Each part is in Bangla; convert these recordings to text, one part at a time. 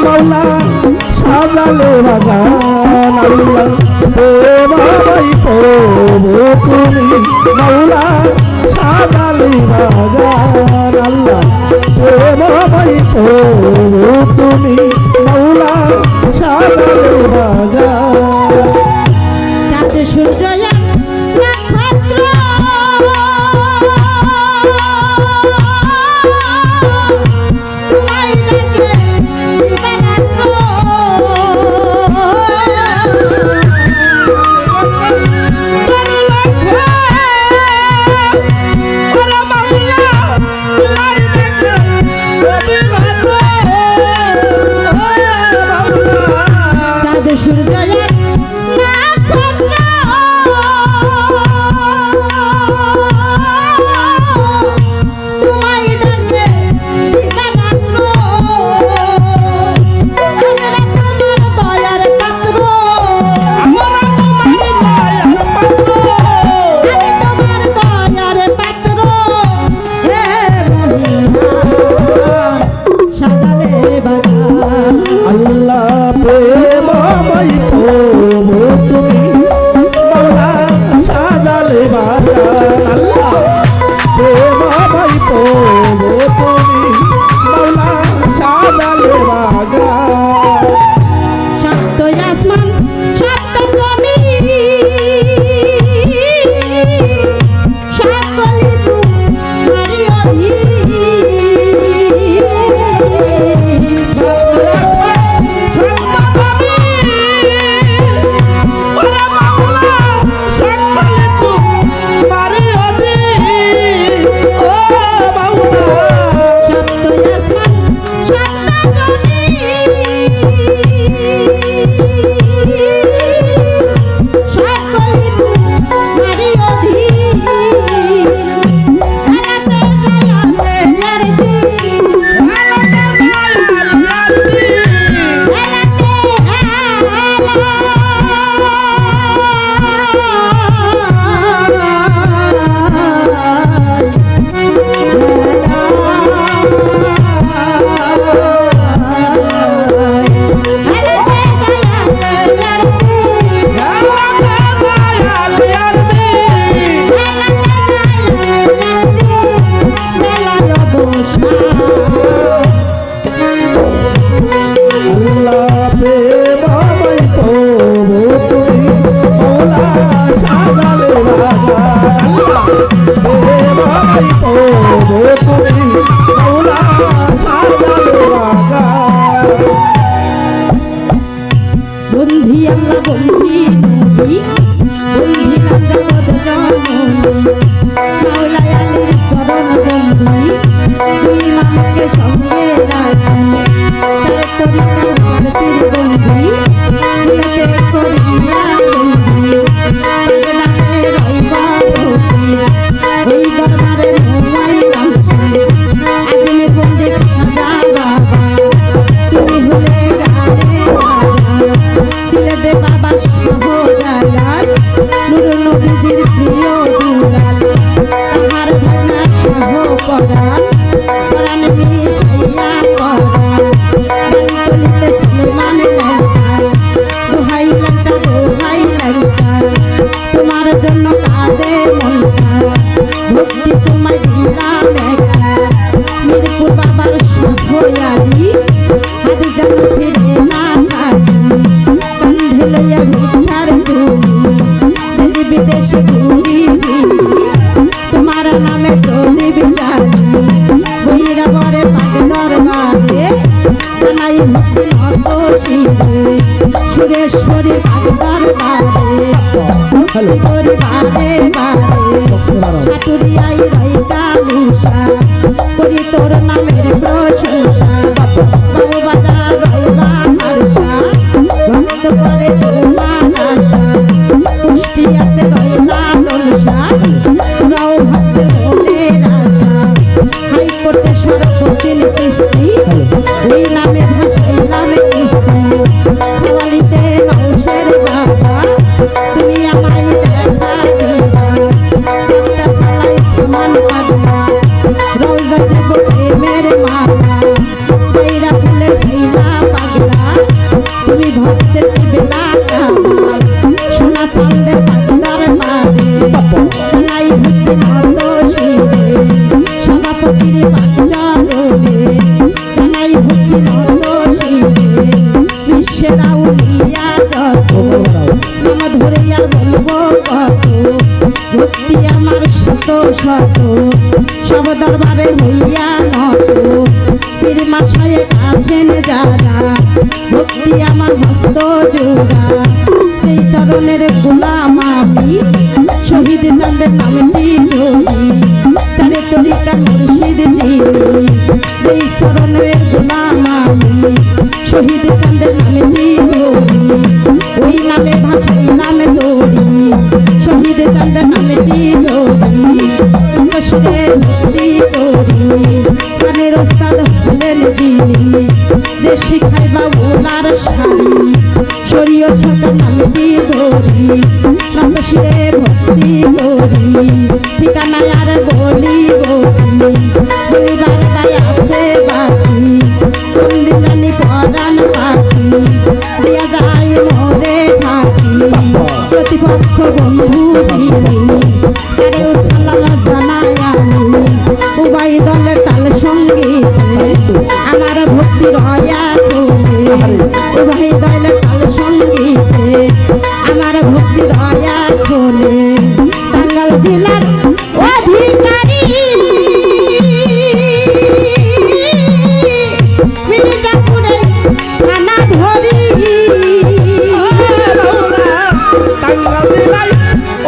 মাওলা সাজালে বাগান আল্লাহ প্রেমাময় প্রভু তুমি মাওলা সাজালে বাগান আল্লাহ প্রেমাময় প্রভু তুমি মাওলা সাজালে বাগান চাঁদ সূর্য নক্ষত্র তোমায় ডাকে দিবারাত্র চাঁদ সূর্য শত শত সব দরবারে হইয়া নত পীর মাসায় আছেন যারা ভক্তি আমার হস্ত জোড়া এই তরুণের গোলাম আমি শহীদ চাঁদের নামটি ধরি চারে তরিকার মুর্শিদ যিনি এই শরণের গোলাম আমি শহীদ চাঁদের নামটি ধরি ওই নামে ভাষাই নামে ধরি শহীদ চাঁদের নামটি ধরি কষ্টে ভক্তি করি কানের ওস্তাদ হলেন যিনি যে শিখাই বাবুলার শাড়ি শরীয় ছোট নামটি ধরি নমশিরে ভক্তি করি ঠিকানায় আর বলি বলিবার গায়ে আছে বাকি কোনদিন জানি পরাণ পাখি দিয়া যায় মরে থাকি প্রতিপক্ষ বন্ধু কারো সালাম জানাই আমি উভয় দলের তাল সঙ্গীতে আমার ভক্তি রয়া তোলে উভয় দলের তাল সঙ্গীতে আমার ভক্তি রয়া তোলে টাঙ্গাইল জেলার অধিকারী মির্জাপুরের থানা ধরি টাঙ্গাইল জেলায়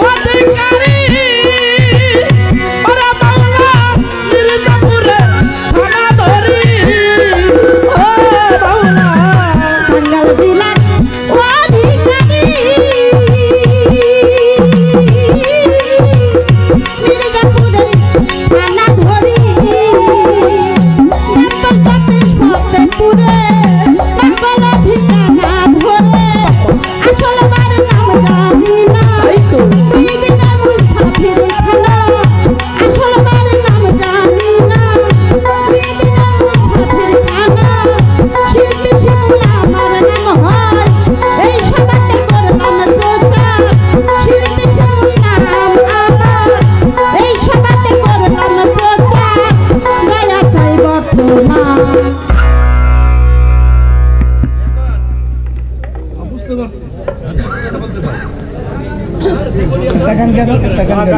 অধিকারী ওরে বাংলা মির্জাপুরে থানা ধরি ও বাংলা টাঙ্গাইল জেলার অধিকারী মির্জাপুরের থানা ধরি ফতেপুরে নকল ঠিকানা ধরে আসল বার নাম জানি না দিনে মুসাফির খানা আসল বার নাম জানি না দিনে মুসাফির খানা শিল্পী শিল্পী আমার নাম হয় এই সবাতে করলাম প্রচার শিল্পী শিল্পী নাম আমার এই সবাতে করলাম প্রচার গায়া চাই বর্তমান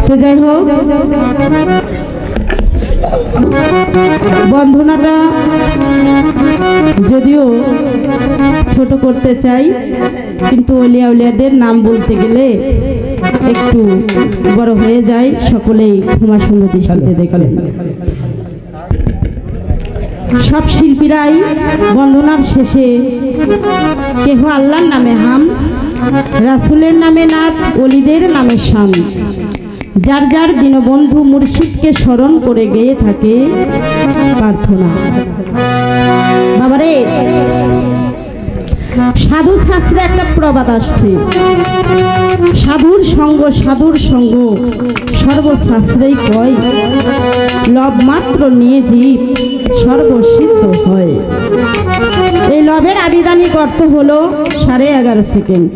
তো যাই হোক বন্ধনাটা যদিও ছোট করতে চাই কিন্তু অলিয়া উলিয়াদের নাম বলতে গেলে একটু বড় হয়ে যায় সকলেই ক্ষমা সুন্দর দৃষ্টিতে দেখলেন সব শিল্পীরাই বন্দনার শেষে কেহ আল্লাহর নামে হাম রাসূলের নামে নাথ ওলিদের নামে শান যার যার দীনবন্ধু মুর্শিদকে স্মরণ করে গেয়ে থাকে প্রার্থনা বাবারে সাধু শাস্ত্রে একটা প্রবাদ আসছে সাধুর সঙ্গ সর্বশাস্ত্রেই কয় লব মাত্র নিয়ে জীব সর্বসিদ্ধ হয় এই লবের আবিধানিক অর্থ হলো 11.5 সেকেন্ড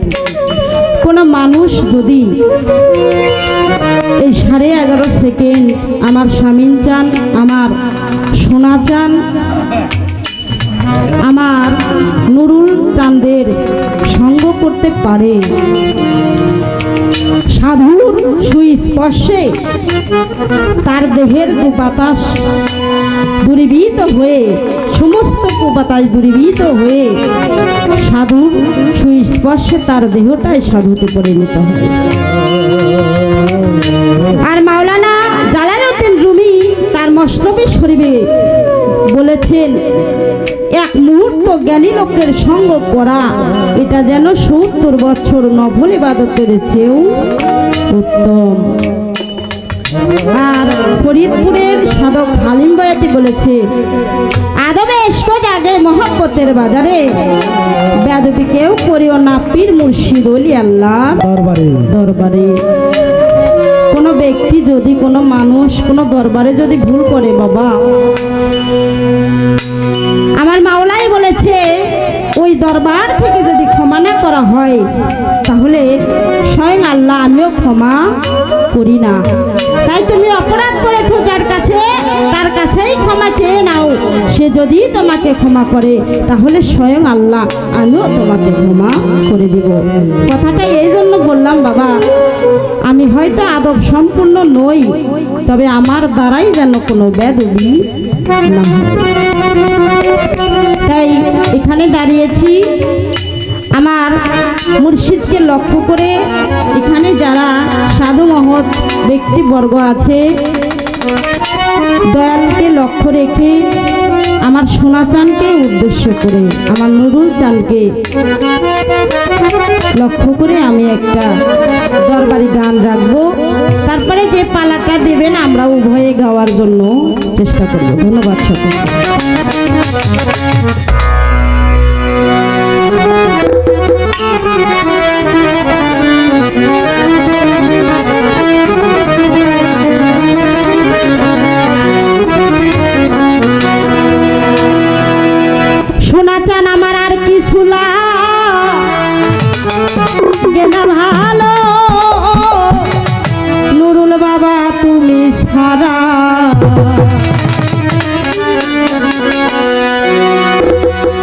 কোনো মানুষ যদি এই 11.5 সেকেন্ড আমার স্বামী চান আমার সোনা চান আমার নুরুল চাঁদের সঙ্গ করতে পারে সাধুর সুস্পর্শে তার দেহের বাতাস দূরীভূত হয়ে সমস্ত কুবাতাস দূরীভূত হয়ে সাধুর সুস্পর্শে তার দেহটাই সাধুতে পরিণত হয় আর মাওলানা জালালউদ্দিন রুমি তার মসনবী শরীফে বলেছেন এক মুহূর্ত জ্ঞানী লোকের সঙ্গ করা এটা যেন 70 বছর নফল ইবাদতের চেয়েও উত্তম আর ফরিদপুরের সাধক হালিম বয়াতি বলেছে আদবে এসক জাগে মহব্বতের বাজারে বেয়াদবি কেউ করিও না পীর মুর্শিদ ওলি আল্লাহ দরবারে কোনো ব্যক্তি যদি কোনো মানুষ কোনো দরবারে যদি ভুল করে বাবা আমার মাওলাই বলেছে ওই দরবার থেকে যদি ক্ষমা না করা হয় তাহলে স্বয়ং আল্লাহ আমিও ক্ষমা করি না তাই তুমি অপরাধ করেছো যার কাছে তার কাছেই ক্ষমা চেয়ে নাও সে যদি তোমাকে ক্ষমা করে তাহলে স্বয়ং আল্লাহ আমিও তোমাকে ক্ষমা করে দিব কথাটা এই জন্য বললাম বাবা আমি হয়তো আদব সম্পূর্ণ নই, তবে আমার দ্বারাই যেন কোনো বেদবি না হয়। তাই এখানে দাঁড়িয়েছি আমার মুর্শিদকে লক্ষ্য করে। এখানে যারা সাধু মহৎ ব্যক্তিবর্গ আছে, দয়ালকে লক্ষ্য রেখে, আমার সোনা চানকে উদ্দেশ্য করে, আমার নুরুল চানকে লক্ষ্য করে আমি একটা দরবারি গান রাখবো। তারপরে যে পালাটা দেবেন আমরা উভয়ে গাওয়ার জন্য চেষ্টা করব। ধন্যবাদ সকলকে। সোনা চান আমার আর কিছু লাগে না ভালো, নুরুল বাবা তুমি ছাড়া।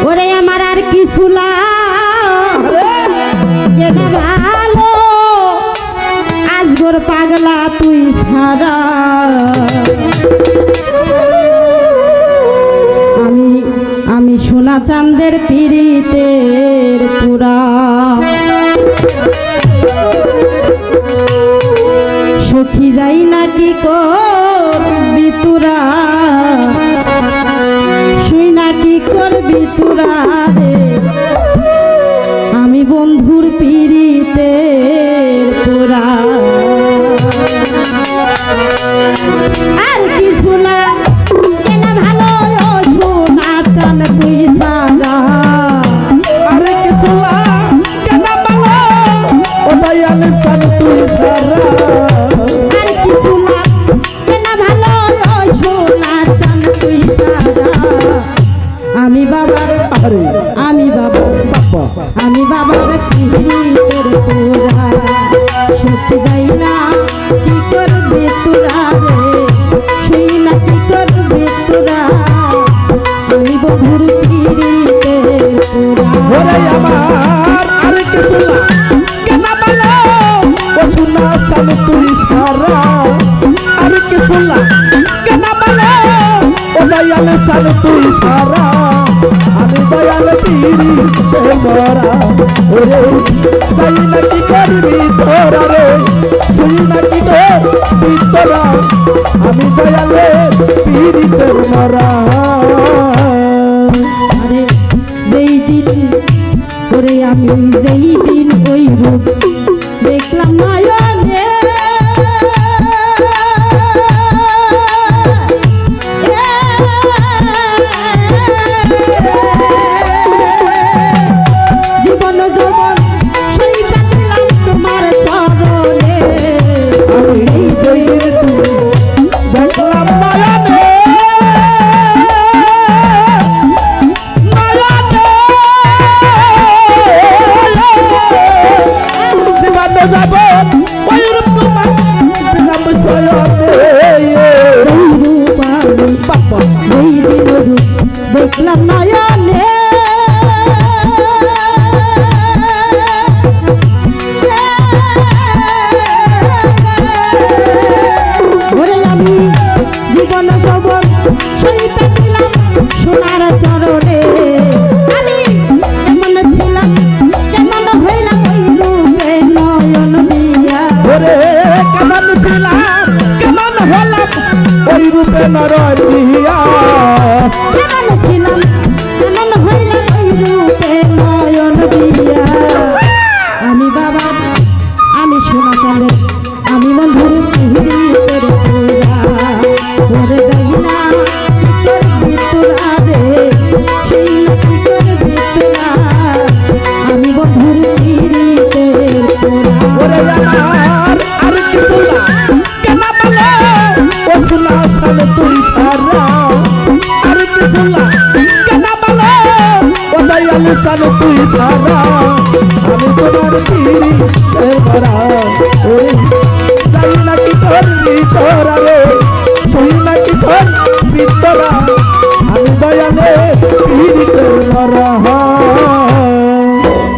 ওরে আমার আর কিছু লাগে না ভালো, আজগর পাগলা তুই ছাড়া। আমি সোনা চাঁদের পিরিতের পুরা, সখী যাই নাকি করবি তোরা, শুই নাকি করবি তোরা রে। আমি বন্ধুর পিরিতের পুরা, আর কিছু না ভালো সোনা চান তুই সারা। আরে কিছু কেন বলো ও দয়াল চান তুই সারা। আর কিছু কেন ভালো সোনা চান তুই সারা। আমি বাবার আরে আমি বাবার বাবা আমি বাবার পিরিতের তোরা, সত্যি যাই না কি করবি তোরা রে, শুই না কি করবি তোরা। আমি বন্ধুর পিরিতের ওরে তোরা। আমার আরে কিছু কেন বলো ও সোনা চান তুই সারা। আরে কিছু কেন বলো ও দয়াল চান তুই সারা। আমি দয়াল পিরিতে মরা, ওরে যাই নাকি করবি তোরা রে, শুই নাকি করবি তোরা। আমি দয়ালে পিরিতে মরা। আরে যেই দিন ওরে আমি যেই দিন ওই রূপ দেখলাম নয়নে, জীবন যৌবন সেই পেলাম তোমার চরণে। আমি দইয়ের তুমি দেখলাম নয়নে, জীবন যাব ওই রূপ তোমার পেলাম শয়নে। রূপ আমি বাবা যেই দিন রূপ দেখলাম নয়নে, ওরে আমি জীবন যৌবন সেই পেলাম সোনার চরণে। আমি কেমন ছিলাম কেমন হইলাম ওই রূপে নয়ন দিয়া। ওরে কেমন ছিলাম কেমন হলাম ওই রূপে নরদিয়া। কেমন ছিলাম কেমন হইলাম ওই রূপে নয়ন দিয়া। আমি বাবা আমি সোনা চাঁদের আমি বন্ধুর পিরিতের তোরা, ওরে যাই না কি করবি তোরা রে, সেই না কি করবি তোরা। আমি বন্ধুর পিরিতের তোরা। ওরে আমার আর কিছু কেন বলো ও সোনা চান তুই সারা। আর কিছু কেন বলো ও দয়াল চান তুই সারা। আমি তোমার পিরিতে মরা, ওই যাই নাকি করবি তোরা রে, শুই নাকি করবি তোরা। আমি দয়ালে পিরিতে মরা।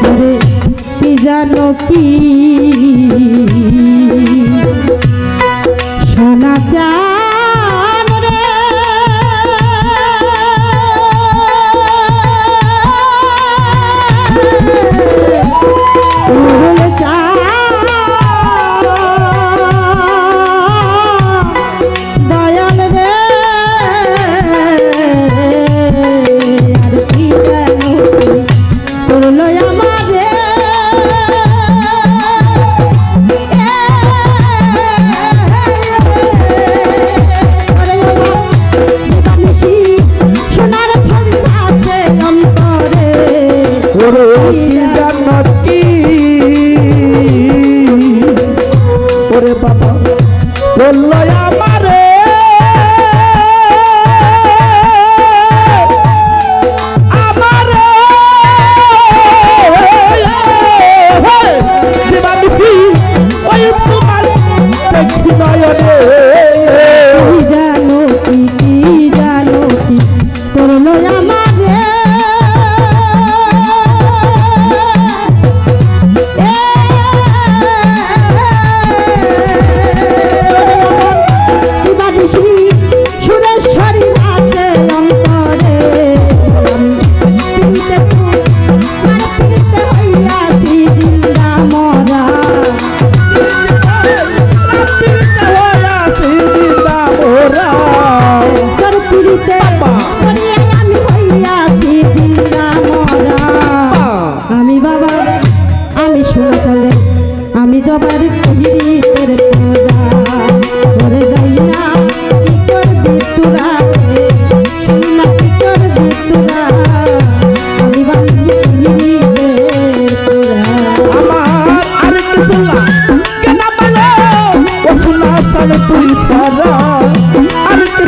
আরে কি জানো কি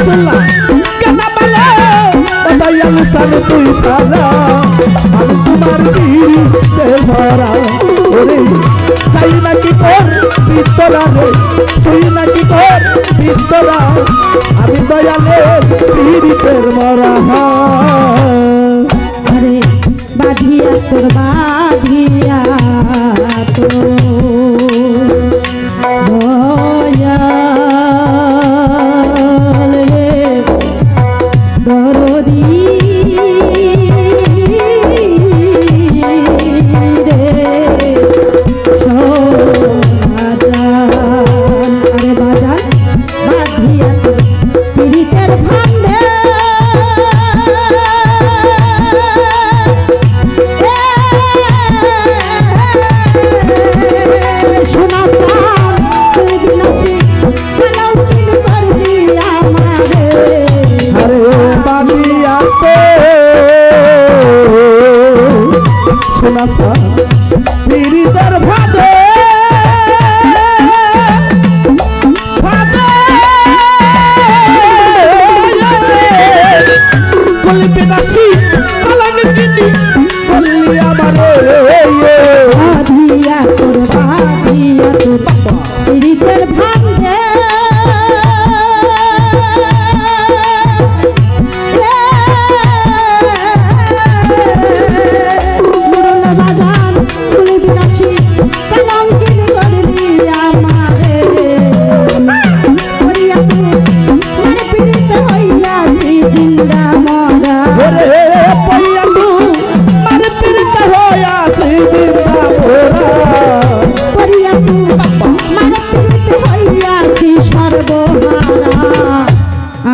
কিছুলা কেন বলো ও দয়ালু সালে তুই সারা আমি তোমার পিড়িতে ভরা ওরে চাই নাকি তোর ভিতরা রে তুই নাকি তোর ভিতরা আমি দয়ালের পিড়িতের মরা আরে বাঁধিয়া তোর বাঁধিয়া তো দয়াল রে দরদি রে সোনাজান আরে বাজান বাঁধিয়া তোর পীড়িতের ভান্ডে শোনাসা পীড়িতের ভাদে বলবে নাসি পালন কিনি বললি আমারে বাঁধিয়া তোর পীড়িতের ভান্ডে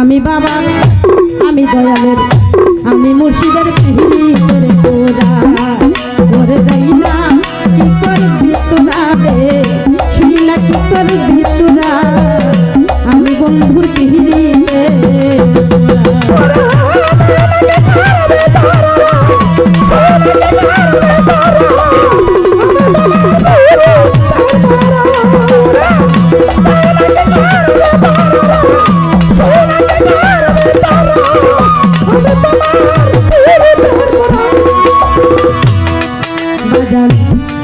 আমি বাবা আমি দয়ালের আমি মুর্শিদের পিড়িতের তোরা ওরে যাই না কি করবি তোরা রে শুনি না কি করবি তোরা আমি বন্ধুর পিড়িতে বাজান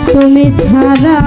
তুমি ছাড়া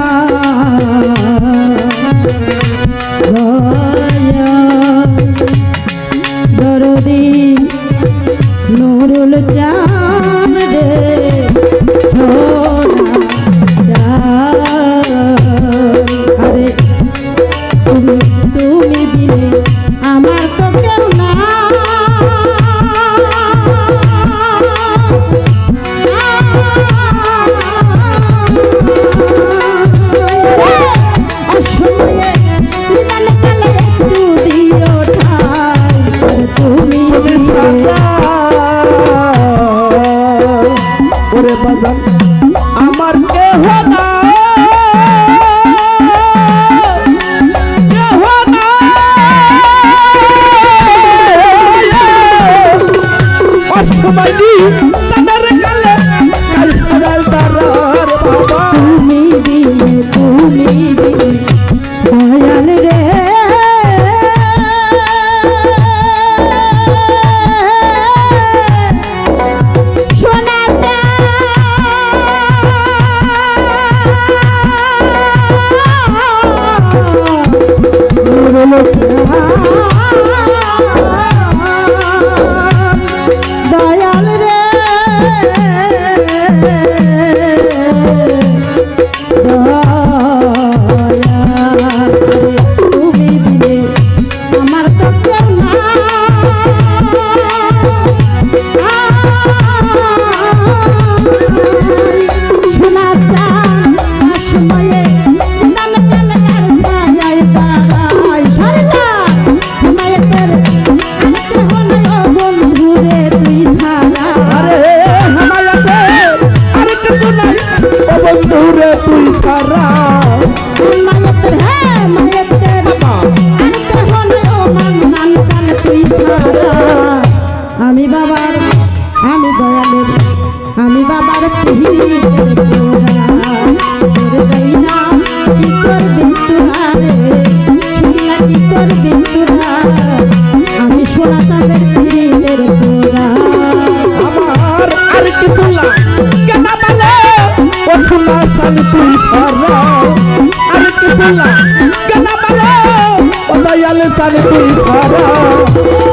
সান তুই সারা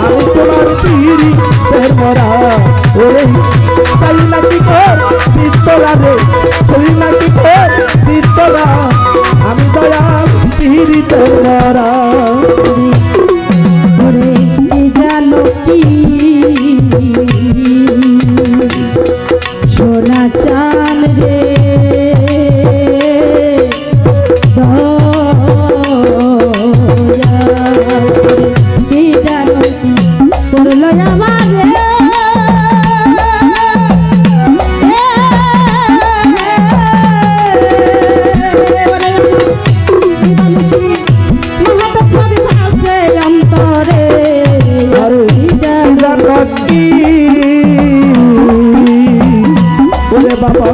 আমি তোমার পীড়িতের মরা ওরে তাই নাকি কর বিতরা রে তুই নাকি কর বিতরা আমি দয়াল পীড়িতের মরা ওরে কি জানো কি সোনা চান রে কি জানো কি করলো আমার বাবা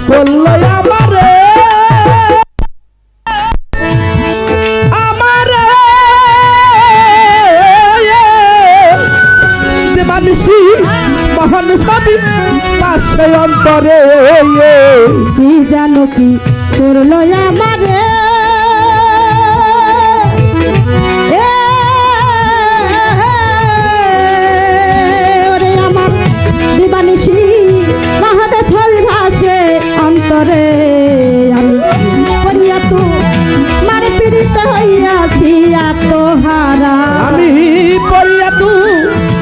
বললো আমারে আমারে যে মানুষই মহান সবই পাশে অন্তরে কি জানো কি করলো আমারে ওরে আমার দিবানিসি মাহাতে ছল ভাসে অন্তরে আমি করিয়া তো মারে পীড়িত হইয়াছি আত্মহারা আমি পড়িয়া তু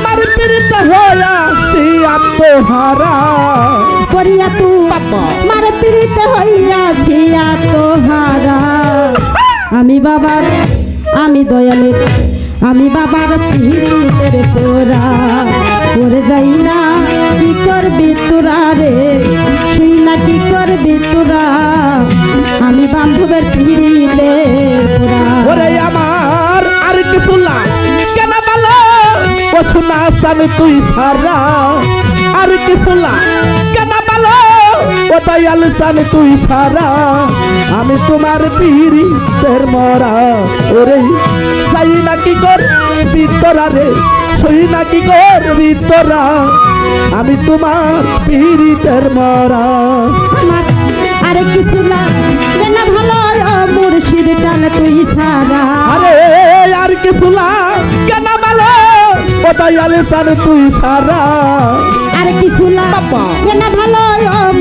মার পীড়িত হইয়াছি আত্মহারা করিয়া তু মারে পীড়িত হইয়াছি আত্মহারা আমি বাবার আমি দয়ালের আমি বাবার পীড়িতের তোরা করে যাই না কি করবি তোরা রে শুই না কি করবি তোরা আমি বান্ধবের পীড়িতে তোরা ওরে আমার আর কিছু না কেন বলো ও শোনা সান তুই সারা আর কিছু না কেন বলো ও দয়াল সান তুই সারা আমি তোমার পীড়িতের মরা ওরে যাই নাকি কর বিতরা রে সই নাকি কর বিতরা আমি তোমার পীড়িতের মরা আমার আরে কিছু না কেন ভালো মুর্শিদ চান তুই সারা আরে আর কিছু না কেন বলো ও দয়াল সান তুই সারা আরে কিছু না বাবা। কেন ভালো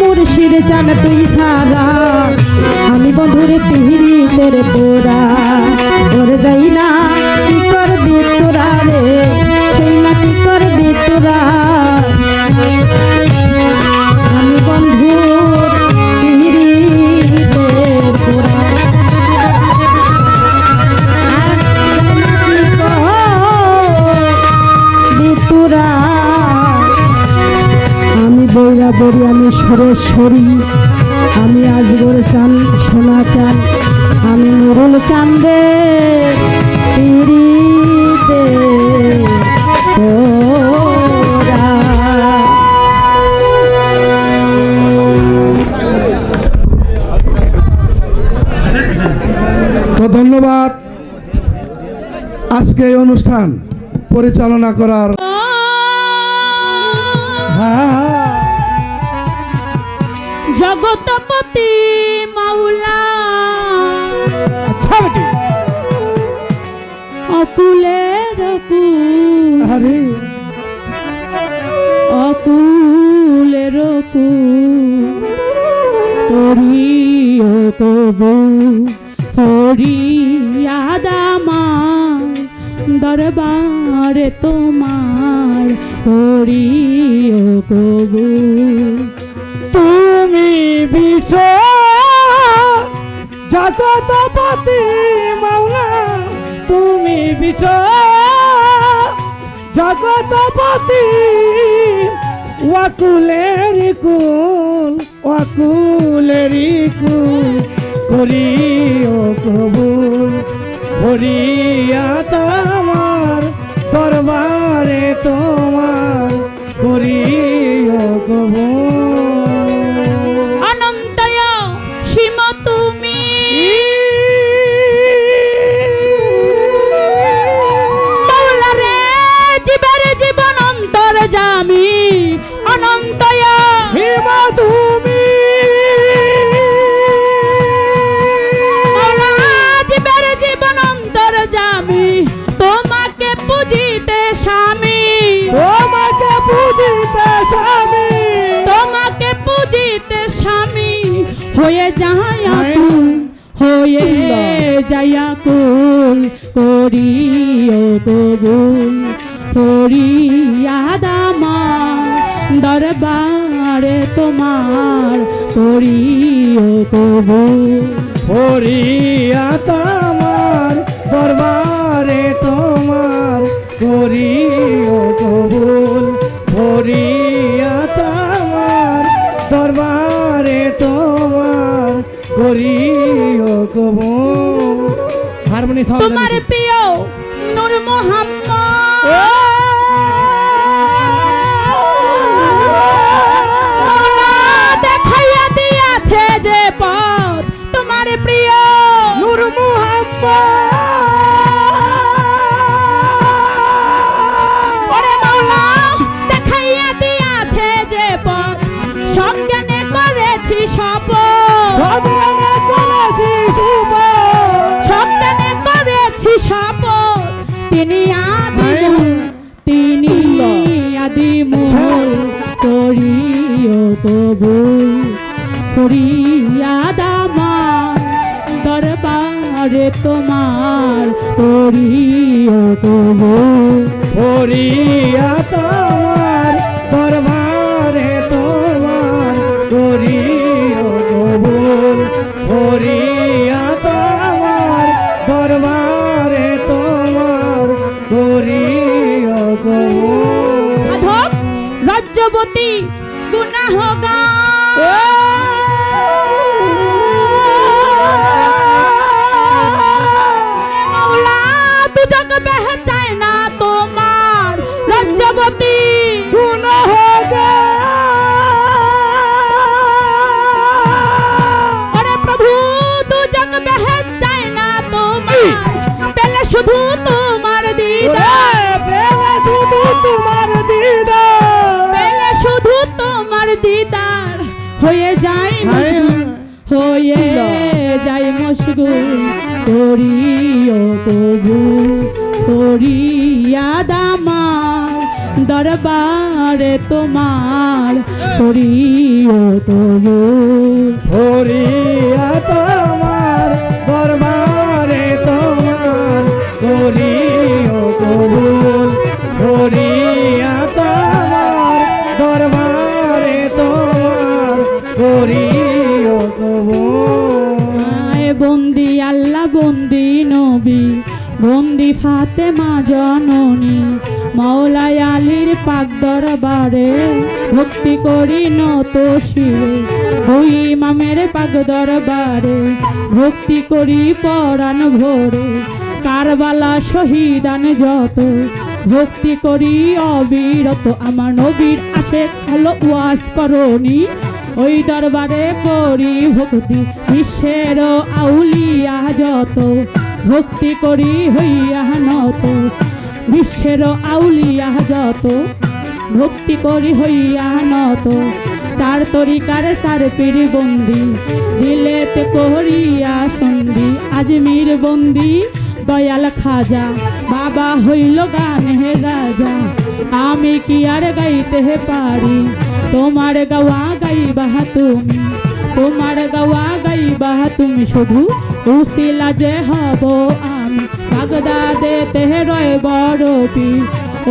মুর্শিদ চান তুই সারা আমি বন্ধুর পীড়িতের তোরা ওরে যাই না কি করবি তোরা রে সেই না কি করবি তোরা আমি বন্ধুর পীড়িতের তোরা আর কি করবি তোরা আমি বৈরা বড়ি আমি সরেশ্বরী আমি আজগর চান সোনা চান আমি নুরুল চান্দে পিড়িতে তোরা তো ধন্যবাদ আজকে এই অনুষ্ঠান পরিচালনা করার জগতপতি মাওলা আচ্ছা বেটি অকুলের কুল আরে অকুলের কুল করিও তবু ফরিয়াদ আমার দরবারে তোমার করিও কবুল তুমি বিশ্ব জগতপতি মাওলা তুমি বিশ্ব জগতপতি ওয়াকুলের কুল ওয়াকুলের কুল করিও কবুল করিয়া তোমার দরবারে তোমার করিও কবুল অনন্তয় সীম তুমি মাওলা রে জীবের জীবন অন্তর জামি অনন্তয় সীমা তুমি মাওলা জীবের জীবন অন্তর জামি করিও কবুল ফরিয়াদ আমার দরবারে তোমার করিও কবুল ফরিয়াদ আমার দরবারে তোমার করিও কবুল ফরিয়াদ আমার দরবারে তোমার করিও কবুল হারমোনি সাউন্ড তোমার প্রিয় নূর মোহাম্মদ দেখাইয়া দিয়াছে যে পথ তোমার প্রিয় নূর মুহাম্মদ ওরে মাওলা দেখাইয়া দিয়াছে যে পথ সজ্ঞানে করেছি শপথ সজ্ঞানে করেছি শপথ সজ্ঞানে করেছি শপথ তিনি আদিমূল করিও কবুল ফরিয়াদ আমার দরবারে তোমার করিও কবুল ফরিয়াদ আমার দরবারে তোমার করিও কবুল ফরিয়াদ আমার দরবারে তোমার করিও কবুল সাধক রাজ্যবতী গুনাহগার মৌলা দুজক বেহে চায় না তোমার রাজ্যবতী ওরে প্রভু দুজক বেহে চায় না তোমার পেলে শুধু তোমার দিদার প্রেমে শুধু তোমার দিদার পেলে শুধু তোমার দিদার হয়ে যায় হয়ে যায় মশগুল করিও কবুল ফরিয়াদ আমার দরবারে তোমার করিও কবুল ফরিয়াদ আমার দরবারে তোমার করিও কবুল ফরিয়াদ আমার দরবারে তোমার করিও কবুল আয় বন্দি আল্লাহ বন্দি নবী বন্দি ফাতেমা জননী মাওলায় আলীর পাক দরবারে ভক্তি করি নত শিরে দুই ইমামের পাক দরবারে ভক্তি করি পরাণ ভরে কারবালা শহীদান যত ভক্তি করি অবিরত আমার নবীর আসে হলো ওয়াজ করনি ওই দরবারে করি ভক্তি বিশ্বের আউলিয়া যত ভক্তি করি হইয়া নত বিশ্বের আউলিয়া যত ভক্তি করি হইয়া নত চার তরিকার চার পীর বন্দি দিলেতে করিয়া সন্ধি আজমির বন্দি দয়াল খাজা বাবা হইল গানে রাজা আমি কি আর গাইতে পারি তোমার গাওয়া গাইবা তুমি তোমার গাওয়া গাইবা তুমি শুধু উসিলা যে হব আমি বাগদাদেতে রয় বড় পীর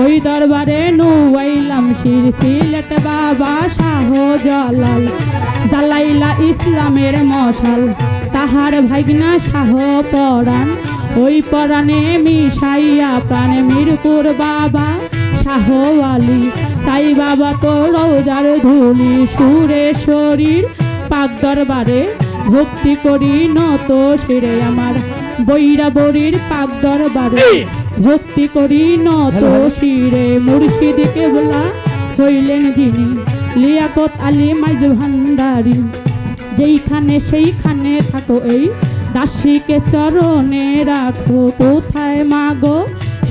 ওই দরবারে নুয়াইলাম শির সিলেট বাবা শাহ জালাল জালাইলা ইসলামের মশাল তাহার ভাগনা শাহ পরাণ ওই পরাণে মিশাইয়া প্রাণ মিরপুর বাবা শাহ আলী সাই বাবা তো রোজার ধুলি সুরেশ্বরীর পাক দরবারে ভক্তি করি নত শিরে আমার বৈরাবরীর পাক দরবারে ভক্তি করি নত শিরে মুর্শিদ কেবলা হইলেন যিনি লিয়াকত আলী মাইজ ভান্ডারী যেইখানে সেইখানে থাকো এই দাসীকে চরণে রাখো কোথায় মাগো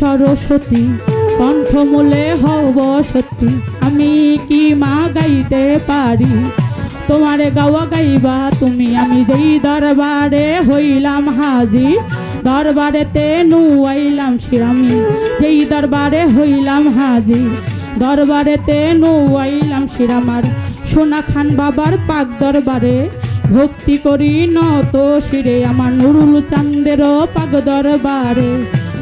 সরস্বতী কণ্ঠমূলে হব সত্যি আমি কি মা গাইতে পারি তোমার গাওয়া গাইবা তুমি আমি যেই দরবারে হইলাম হাজির দরবারেতে নুয়াইলাম শিরামি যেই দরবারে হইলাম হাজির দরবারেতে নুয়াইলাম শিরামার সোনা খান বাবার পাক দরবারে ভক্তি করি নত শিরে আমার নুরুল চাঁদের পাক দরবারে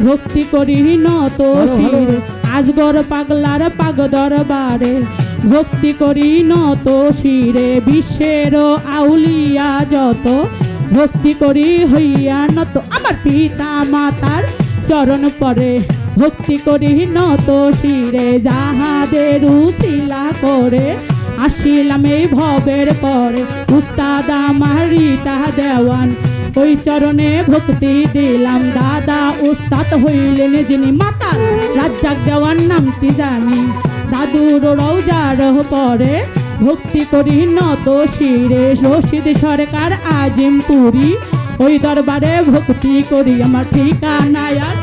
ভক্তি করি নত শিরে আজগর পাগলার পাগ দরবারে ভক্তি করি নত শিরে বিশ্বের আউলিয়া যত ভক্তি করি হইয়া নত আমার পিতা মাতার চরণ পরে ভক্তি করি নত শিরে যাহাদের উশিলা করে আসিলাম এই ভবের পরে উস্তাদ আমার রিতা দেওয়ান ওই চরণে ভক্তি দিলাম দাদা উস্তাদ হইলেন যিনি মাতার রাজ্জাক দেওয়ান নামটি জানি দাদুর রওজার পরে ভক্তি করি নত শিরে রশিদ সরকার আজিমপুরি ওই দরবারে ভক্তি করি আমার ঠিকানায় আর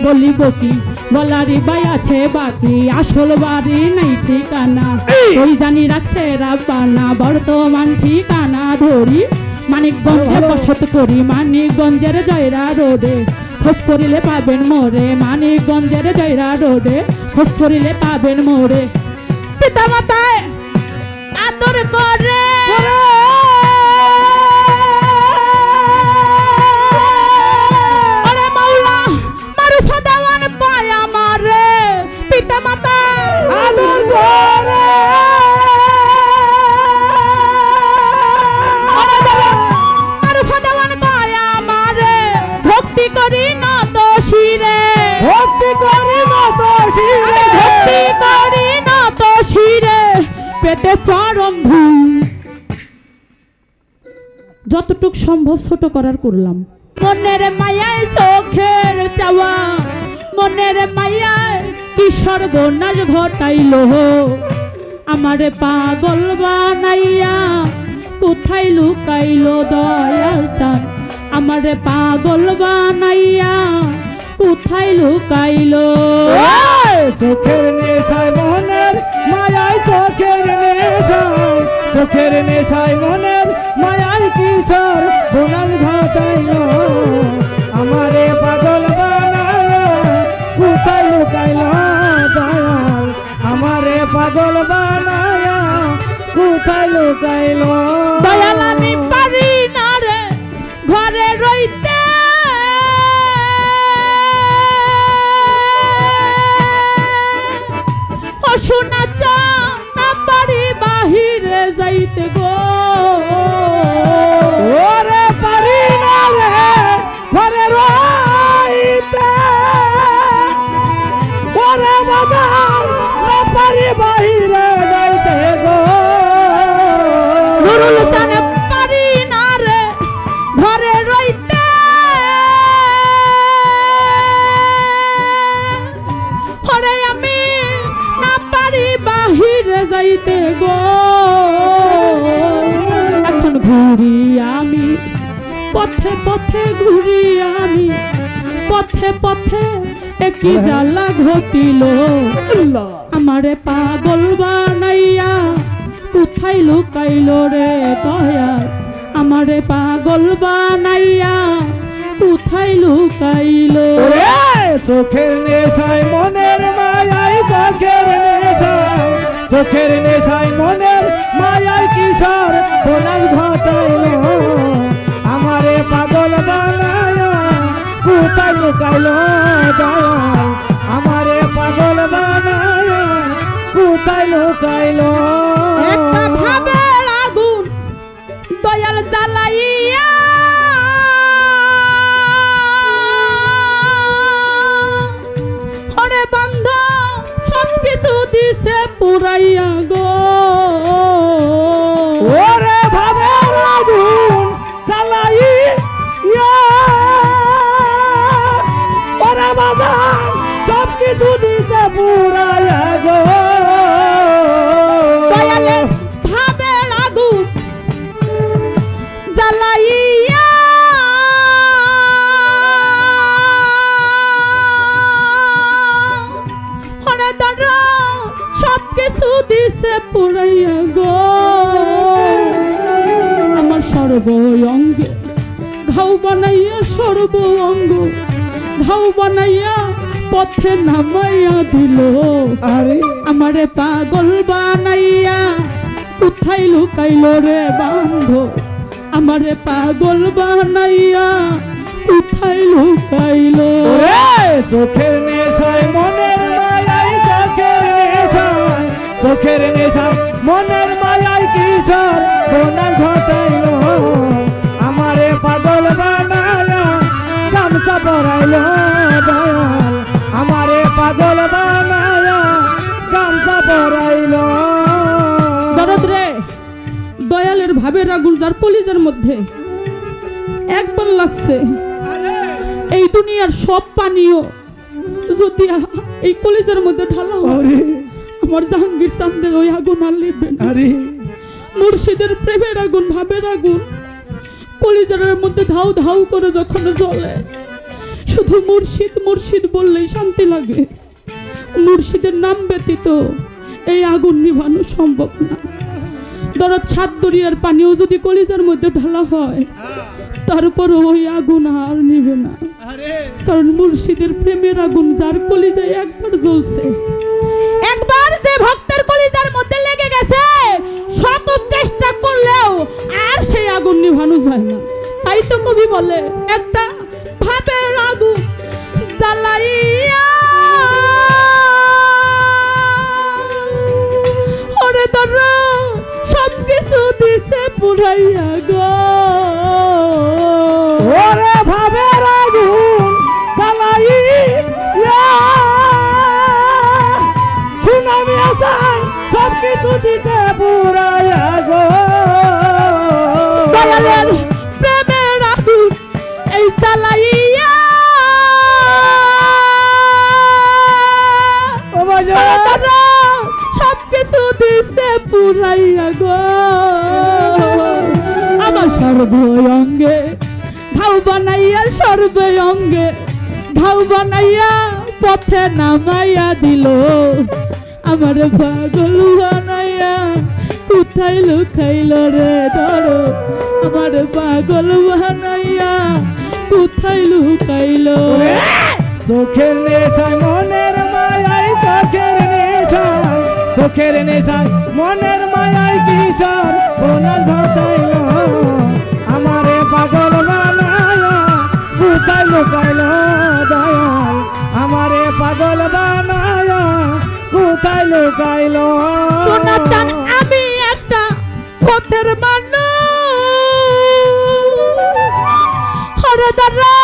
বলিব কি বলারি বাই আছে বাকি আসল বাড়ি নাই ঠিকানা ওই জানি রাখছে রাব্বানা বর্তমান ঠিকানা ধরি মানিকগঞ্জে বসত করি মানিকগঞ্জের জয়রা রোডে খোঁজ করিলে পাবেন মোরে মানিকগঞ্জের জয়রা রোডে খোঁজ করিলে পাবেন মোরে পিতা মাতায় আদর করে পেটে চরম ভুল যতটুক সম্ভব ছোট করার করলাম মনের মায়ায় চোখের চাওয়া মনের মায়ায় কি সর্বনাশ ঘটাইল আমারে পাগল বানাইয়া কোথায় লুকাইল দয়াল চাঁদ আমারে পাগল বানাইয়া কোথায় লুকাইল চোখের নেশায় মনের মায়ায় চোখের নেশায় মনের মায়ায় কিশোর বোনাল ঘটাইল আমারে পাগল বানাইয়া কোথায় লুকাইল দয়াল আমারে পাগল বানাইয়া কোথায় লুকাইল দয়াল আমি পারি না রে ঘরে রইতে শোনা চা না পারি বাহিরে যাইতে গো ওরে পারি না রে ঘরে রইতে ওরে বাজার না পারি বাহিরে যাইতে গো নুরুল জানে পারি না রে ঘরে রইতে ওরে আমি না পারি বাহিরে যাইতে গো এখন ঘুরি আমি পথে পথে ঘুরি আমি পথে পথে একই জ্বালা ঘটিল আমারে পাগল বানাইয়া কোথায় লুকাইল রে দয়াল আমারে পাগল বানাইয়া কোথায় লুকাইল চোখের নেশায় মনের মায়ায় চোখের নেশায় মনের মায়ায় কিশোর বোনাল ঘটাইল আমারে পাগল বানাইয়া কোথায় লুকাইল দয়াল আমারে পাগল বানাইয়া কোথায় লুকাইল একটা ভাবের আগুন দয়াল জ্বালাইয়া ওরে বন্ধ সব কিছু দিছে পুরাইয়া গো ওরে ভাবের আগুন জ্বালাইয়া ওরে বাজার সব কিছু দিছে পুরাইয়া গো দয়ালে ভাবের আগুন জ্বালাইয়া ওরে দর সব কিছু দিছে পুরাইয়া গো আমার সর্ব অঙ্গে ঘাও বানাইয়া সর্ব অঙ্গ ঘাও বানাইয়া পথে নামাইয়া দিল আরে আমারে পাগল বানাইয়া কোথায় লুকাইল রে বান্ধব আমারে পাগল বানাইয়া কোথায় লুকাইলো ওরে চোখের নেশায় মনের মায়াই চোখের নেশায় চোখের নেশায় মনের মায়াই কি ঝড় কোনা ঘটাইলো আমারে পাগল বানায়া গামছা পরাইলো দয়াল আমারে পাগল বানায়া গামছা পরাইলো দরদ রে দয়ালের ভাবের আগুন যার কলিজার মধ্যে একবার লাগছে এই দুনিয়ার সব পানীয় যদি এই কলিজার মধ্যে ঢালা হয় আরে আমার জাহাঙ্গীর চাঁদের ওই আগুন আর লিখবে না। আরে মুর্শিদের প্রেমের আগুন ভাবের আগুন কলিজার মধ্যে ধাউ ধাউ করে যখন জ্বলে শুধু মুর্শিদ মুর্শিদ বললেই শান্তি লাগে মুর্শিদের নাম ব্যতীত এই আগুন নিভানো সম্ভব না দরদ সাত দরিয়ার পানিও যদি কলিজার মধ্যে ঢালা হয় তারপর ওই আগুন আর নিবে না কারণ মুর্শিদের প্রেমের আগুন যার কলিজায় একবার জ্বলছে একবার যে ভক্তের কলিজার মধ্যে লেগে গেছে শত চেষ্টা করলেও আর সেই আগুন নিভানো যায় না তাই তো কবি বলে একটা ভাবের আগুন জ্বালাইয়া ওরে তোরা সব কিছু দিছে পুরাইয়া গো ওরে ভাবের আগুন জ্বালাইয়া সুনামি আসান সব কিছু দিতে পুরাইয়া গো দয়ালের প্রেমের আগুন এই জ্বালাইয়া ও বাজার তোরা সব কিছু দিছে পুরাইয়া গো আমার সর্বঙ্গে ঘাউ বানাইয়া সর্বঙ্গে ঘাউ বানাইয়া পথে নামাইয়া দিল আমার পাগল বানাইয়া কোথায় লুকাইল রে ধরো আমার পাগল বানাইয়া কোথায় লুকাইল চোখের নেশায় মনের মায়াই চোখের নেশায় মনের মায়াই কি চার কোনা ঘটাইল আমারে পাগল বানায়া কোথায় লুকাইল দয়াল আমারে পাগল বানায়া কোথায় লুকাইল সোনা চান আমি একটা পথের মানুষ হরে দাদা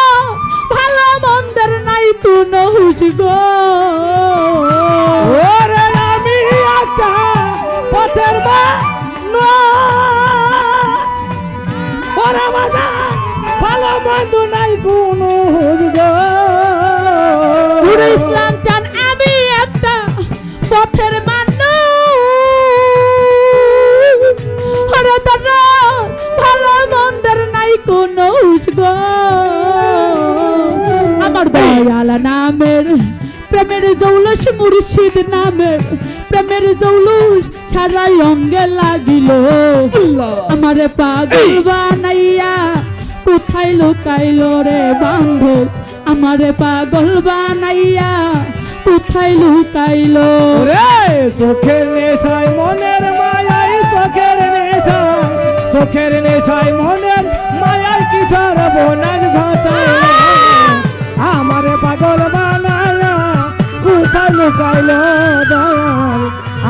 ভালো মন্দের নাই কোনো হুশ গো ওরে আমি একটা পথের ওরা মাজা ভালো মন্দ নাই কোনো হুজগো নুরুল ইসলাম চান আমি একটা পথের মানুষ হরে দাদা ভালো মন্দের নাই কোনো হুশ গো আমার দয়াল নামের প্রেমের জৌলস মুর্শিদ নামের প্রেমের জৌলুস সারা অঙ্গে লাগিল আমার পাগল বানাইয়া কোথায় লুকাইল রে বান্ধব আমার পাগল বানাইয়া কোথায় লুকাইল রে চোখের নেশায় মনের মায়াই চোখের নেশায় মনের মায়াই কি ছাড়ব না ঘটায় আমারে পাগল বানায়া কোথায় লুকাইল দয়াল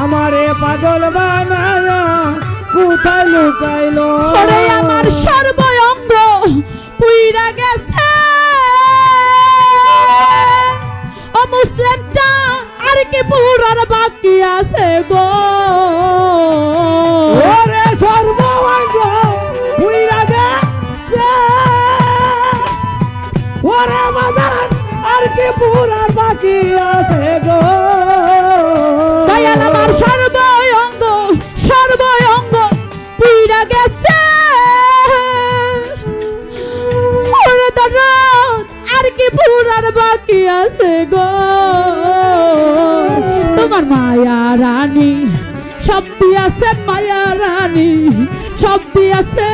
আমারে পাগল বানায়া কোথায় লুকাইল ওরে আমার সর্বঙ্গ পুইরা গেছে ও মুসলিম চা আর কি পুরার বাকি আছে গো ওরে সর্বঙ্গ পুইরা গেছে ওরে বাজার আর কি পুরার বাকি আছে গো দয়াল আমার সর্বঙ্গ পুইরা গেছে ওরে দাদা আর কি পুরার বাকি আছে গো তোমার মায়া রানী শব্দি আছে মায়া রানী শব্দি আছে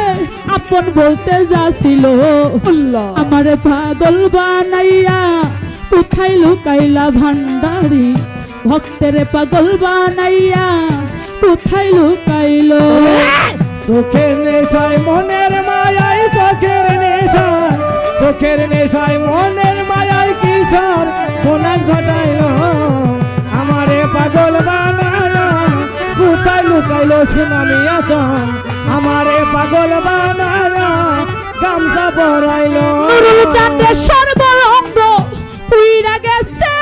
আপন বলতে যাছিল আমার পাগল বানাইয়া কোথায় লুকাইলা ভান্ডারি ভক্তের পাগল বানাইয়া কোথায় লুকাইল চোখের নেশায় মনের মায়াই চোখের নেশায় মনের মায়ায় কিশোর কোনার ঘটাইল আমারে পাগল বানায়া কোথায় লুকাইলো সুনামি আসন আমারে পাগল বানায়া গামছা পরাইলো নুরুল চাঁদের সর্বঙ্গ পুইরা গেছে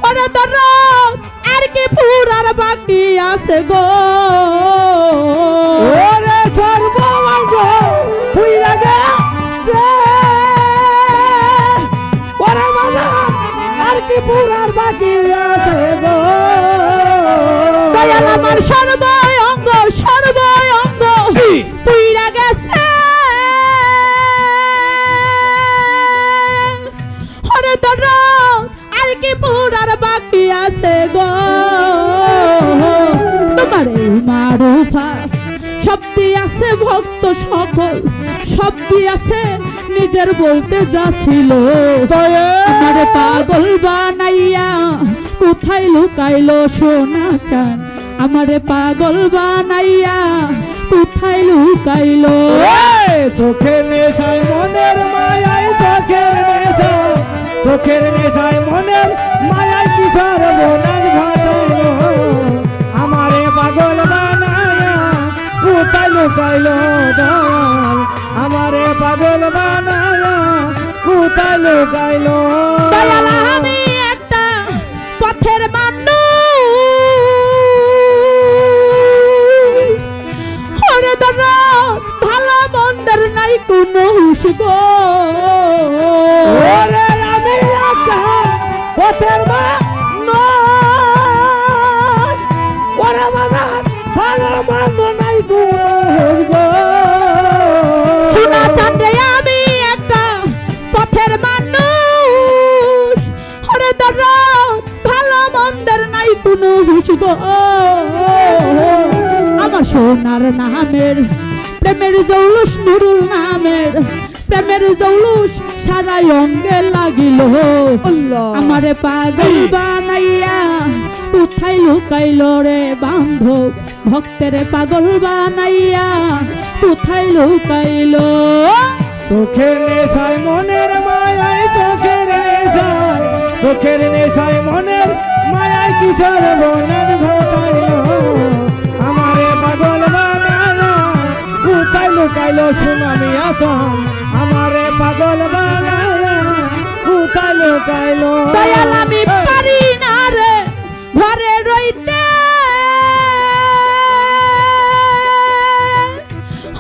ওরে দরদ আর কি পুরার বাকি আছে গো ওরে সর্বঙ্গ পুইরা গেছে ওরে মালা আর কি পুরার বাকি আছে গো দয়াল আমার সর্বঙ্গ পুইরা গেছে ওরে দরদ আর কি পুরার বাকি আছে গো তোমার এই মারুফা শব্দে আছে ভক্ত সকল শব্দে আছে নিজের বলতে যাচ্ছিল আমার পাগল বানাইয়া কোথায় লুকাইলো সোনা চান আমারে পাগল বানাইয়া কোথায় লুকাইলো চোখের নেশায় মনের মায়ায় চোখের নেশায় মনের মায়ায় কিশোর বোনার ঘটাইল আমারে পাগল বানায়া কোথায় লুকাইলো দয়াল আমারে পাগল বানায়া কোথায় লুকাইলো দয়াল আমি একটা পথের মানুষ ওরে দরদ ভালো মন্দের নাই কোনো হুঁশ গো ওরে আমি একটা পথের মানুষ ওরে বাজার ভালো মন্দ নাই কোনো সোনা চাঁদে আমি একটা পথের মানুষ ওরে দরদ ভালো মন্দের নাই কোনো হুঁশ গো আমার সোনার নামের প্রেমের জৌলুস নুরুল নামের প্রেমের জৌলুস সারা অঙ্গে লাগিল আমারে পাগল বানাইয়া কোথায় লুকাইল রে বান্ধব ভক্তের পাগল বানাইয়া কোথায় লুকাইল চোখের নেশায় মনের মায়ায় চোখের নেশায় মনের মায়ায় কিশোর বোনের ঘটাইল আমারে পাগল বানায়া কোথায় লুকাইলো সুনামি আসন আমারে পাগল বানায়া কোথায় লুকাইলো দয়াল আমি পারি না রে ঘরে রইতে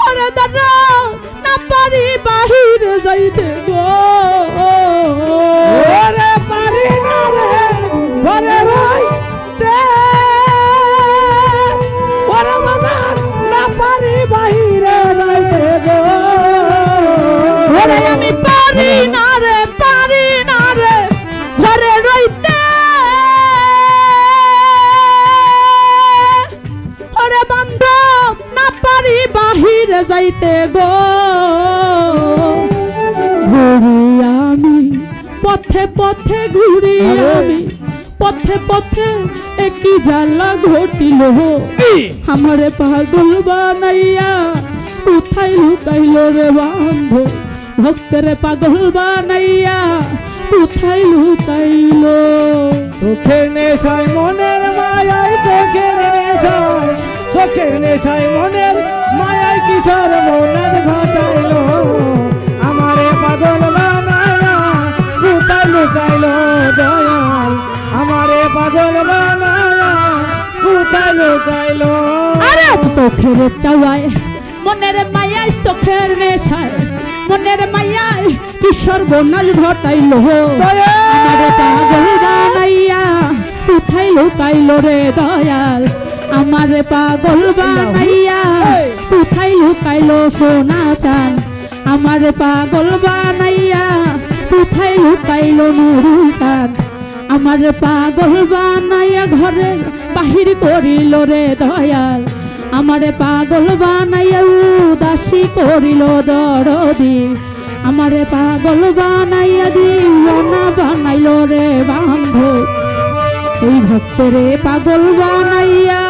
ওরে দাদা না পারি বাহিরে যাইতে গো ওরে পারি না রে ঘরে রইতে ওরে বাজার না পারি বাহিরে যাইতে গো ওরে আমি পারি না রে ঘরে রইতে ওরে বান্ধব না পারি বাহিরে যাইতে গো ঘুরি আমি পথে পথে ঘুরি আমি পথে পথে একই জ্বালা ঘটিল আমারে পাগল বানাইয়া কোথায় লুকাইল রে বান্ধব ভক্তের পাগল বানাইয়া কোথায় লুকাইল চোখের নেশায় মনের মায়ায় চোখের নেশায় মনের মায়ায় কিশোর বোনের ঘটাইল আমারে পাগল বানায়া কোথায় লুকাইলো দয়াল আমারে পাগল বানায়া কোথায় লুকাইলো আরে চোখের চাওয়ায় মনের মায়ায় চোখের নেশায় মনের মায়ায় কিশোর বোনাল ঘটাইল আমারে পাগল বানাইয়া কোথায় লুকাইল রে দয়াল আমারে পাগল বানাইয়া কোথায় লুকাইল সোনা চান আমারে পাগল বানাইয়া কোথায় লুকাইল নুরুল চাঁদ আমারে পাগল বানাইয়া ঘরের বাহির করিল রে দয়াল আমারে পাগল বানাইয়া উদাসী করিল দরদি আমারে পাগল বানাইয়া দিওয়ানা বানাইল রে বান্ধব ওই ভক্তরে পাগল বানাইয়া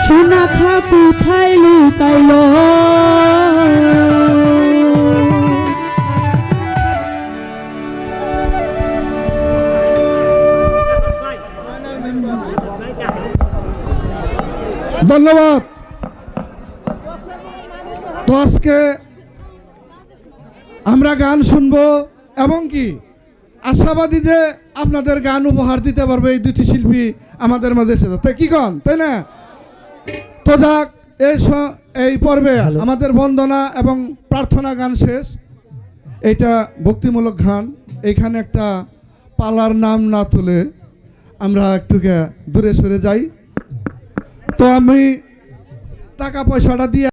সুনাখা কোথায় লুকাইল। ধন্যবাদ। তো আজকে আমরা গান শুনবো এবং কি আশাবাদী যে আপনাদের গান উপহার দিতে পারবে এই দুটি শিল্পী আমাদের মাঝে এসেছে, তাই কি গান, তাই না? তো যাক, এই পর্বে আমাদের বন্দনা এবং প্রার্থনা গান শেষ। এইটা ভক্তিমূলক গান। এইখানে একটা পালার নাম না তুলে আমরা একটুকে দূরে সরে যাই। তো আমি টাকা পয়সাটা দিয়ে